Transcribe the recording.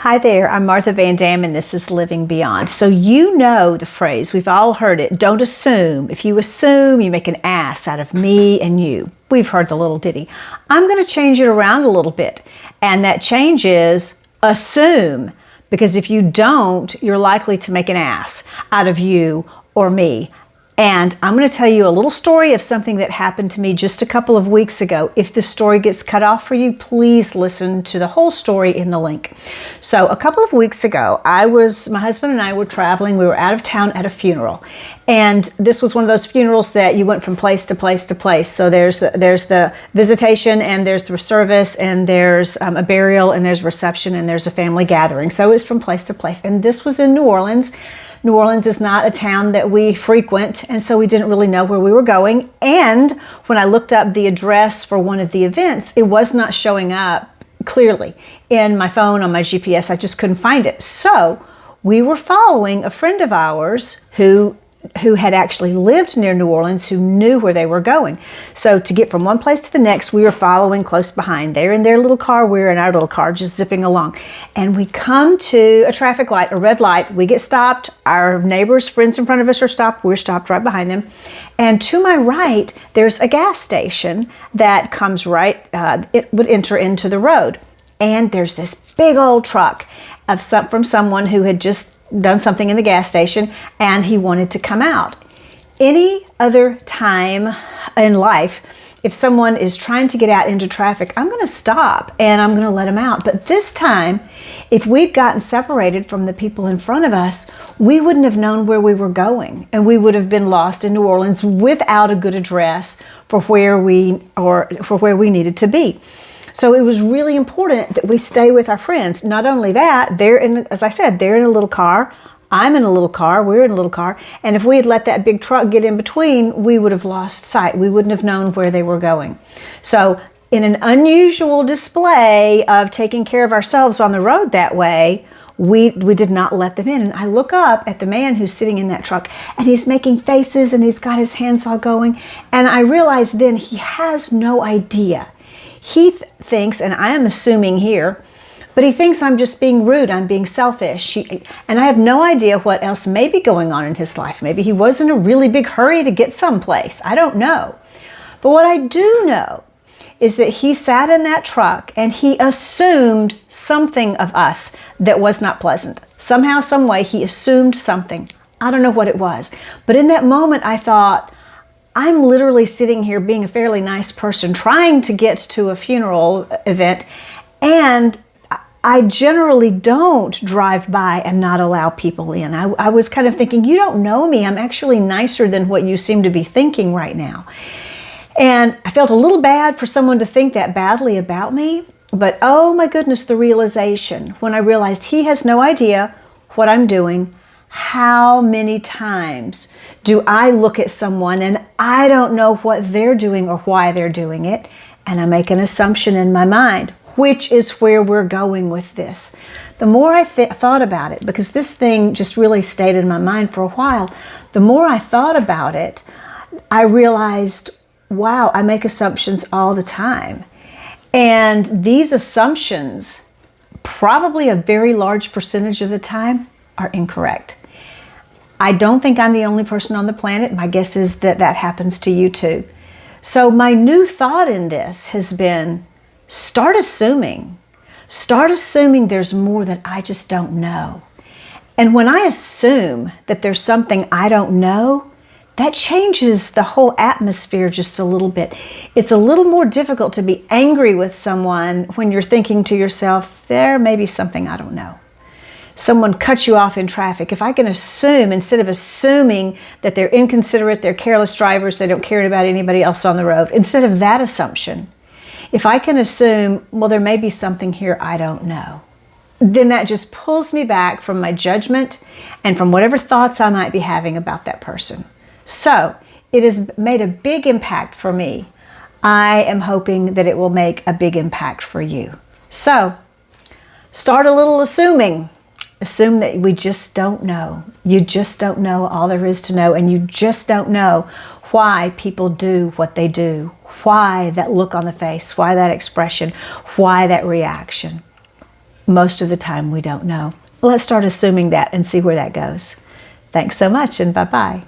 Hi there, I'm Martha Van Dam and this is Living Beyond. So you know the phrase, we've all heard it, don't assume. If you assume, you make an ass out of me and you. We've heard the little ditty. I'm going to change it around a little bit. And that change is assume, because if you don't, you're likely to make an ass out of you or me. And I'm going to tell you a little story of something that happened to me just a couple of weeks ago. If the story gets cut off for you, please listen to the whole story in the link. So a couple of weeks ago, my husband and I were traveling. We were out of town at a funeral. And this was one of those funerals that you went from place to place to place. So there's the visitation, and there's the service, and there's a burial, and there's reception, and there's a family gathering. So it's from place to place. And this was in New Orleans. New Orleans is not a town that we frequent, and so we didn't really know where we were going. And when I looked up the address for one of the events, it was not showing up clearly in my phone, on my GPS. I just couldn't find it. So we were following a friend of ours who had actually lived near New Orleans, who knew where they were going. So to get from one place to the next, we were following close behind. They're in their little car, we're in our little car, just zipping along. And we come to a traffic light, a red light. We get stopped. Our neighbors, friends in front of us are stopped. We're stopped right behind them. And to my right, there's a gas station that comes right, it would enter into the road. And there's this big old truck from someone who had just done something in the gas station, and he wanted to come out. Any other time in life, if someone is trying to get out into traffic, I'm going to stop and I'm going to let them out. But this time, if we'd gotten separated from the people in front of us, we wouldn't have known where we were going, and we would have been lost in New Orleans without a good address for where we needed to be. So it was really important that we stay with our friends. Not only that, as I said, they're in a little car. I'm in a little car. We're in a little car. And if we had let that big truck get in between, we would have lost sight. We wouldn't have known where they were going. So in an unusual display of taking care of ourselves on the road that way, we did not let them in. And I look up at the man who's sitting in that truck, and he's making faces, and he's got his hands all going. And I realize then he has no idea. He thinks, and I am assuming here, but he thinks I'm just being rude, I'm being selfish. And I have no idea what else may be going on in his life. Maybe he was in a really big hurry to get someplace. I don't know. But what I do know is that he sat in that truck and he assumed something of us that was not pleasant. Somehow, some way, he assumed something. I don't know what it was. But in that moment, I thought, I'm literally sitting here being a fairly nice person, trying to get to a funeral event, and I generally don't drive by and not allow people in. I was kind of thinking, you don't know me. I'm actually nicer than what you seem to be thinking right now. And I felt a little bad for someone to think that badly about me, but oh my goodness, the realization when I realized he has no idea what I'm doing. How many times do I look at someone and I don't know what they're doing or why they're doing it, and I make an assumption in my mind, which is where we're going with this. The more I thought about it, because this thing just really stayed in my mind for a while, the more I thought about it, I realized, wow, I make assumptions all the time. And these assumptions, probably a very large percentage of the time, are incorrect. I don't think I'm the only person on the planet. My guess is that that happens to you too. So my new thought in this has been, start assuming. Start assuming there's more that I just don't know. And when I assume that there's something I don't know, that changes the whole atmosphere just a little bit. It's a little more difficult to be angry with someone when you're thinking to yourself, there may be something I don't know. Someone cuts you off in traffic. If I can assume, instead of assuming that they're inconsiderate, they're careless drivers, they don't care about anybody else on the road, instead of that assumption, if I can assume, well, there may be something here I don't know, then that just pulls me back from my judgment and from whatever thoughts I might be having about that person. So it has made a big impact for me. I am hoping that it will make a big impact for you. So start a little assuming. Assume that we just don't know. You just don't know all there is to know, and you just don't know why people do what they do, why that look on the face, why that expression, why that reaction. most of the time we don't know. Let's start assuming that and see where that goes. Thanks so much, and bye-bye.